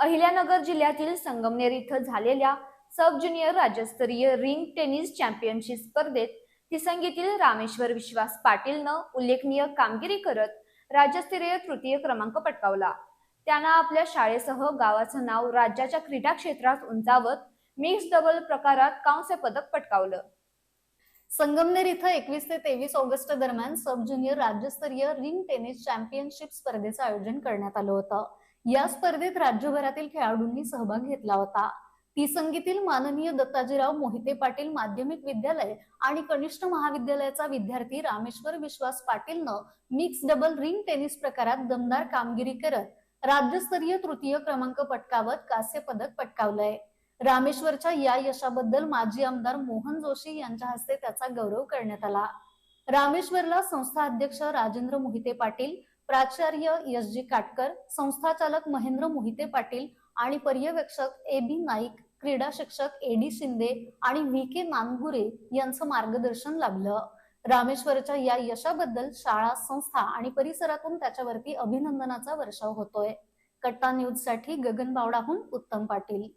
अहिल्यानगर जिल्ह्यातील संगमनेर इथं झालेल्या सब ज्युनियर राज्यस्तरीय रिंग टेनिस चॅम्पियनशिप स्पर्धेत तिसंगीतील रामेश्वर विश्वास पाटीलनं उल्लेखनीय कामगिरी करत राज्यस्तरीय तृतीय क्रमांक पटकावला। त्यानं आपल्या शाळेसह गावाचं नाव राज्याच्या क्रीडा क्षेत्रात उंचावत मिक्स डबल प्रकारात कांस्य पदक पटकावलं। संगमनेर इथं 21 ते 23 ऑगस्ट दरम्यान सब ज्युनियर राज्यस्तरीय रिंग टेनिस चॅम्पियनशिप स्पर्धेचं आयोजन करण्यात आलं होतं। या स्पर्धेत राज्यभरातील खेळाडूंनी सहभाग घेतला होता। तिसंगीतील माननीय दत्ताजीराव मोहिते पाटील माध्यमिक विद्यालय आणि कनिष्ठ महाविद्यालयाचा विद्यार्थी रामेश्वर विश्वास पाटीलनं मिक्स डबल रिंग टेनिस प्रकारात दमदार कामगिरी करत राज्यस्तरीय तृतीय क्रमांक पटकावत कांस्य पदक पटकावलंय। रामेश्वरच्या या यशाबद्दल माजी आमदार मोहन जोशी यांच्या हस्ते त्याचा गौरव करण्यात आला। रामेश्वरला संस्था अध्यक्ष राजेंद्र मोहिते पाटील, प्राचार्य एस जी काटकर, संस्थाचालक महेंद्र मोहिते पाटील आणि पर्यवेक्षक ए बी नाईक, क्रीडा शिक्षक ए डी शिंदे आणि व्ही के नानगुरे यांचं मार्गदर्शन लाभलं। रामेश्वरच्या या यशाबद्दल शाळा, संस्था आणि परिसरातून त्याच्यावरती अभिनंदनाचा वर्षाव होतोय। कट्टा न्यूज साठी गगन बावडाहून उत्तम पाटील।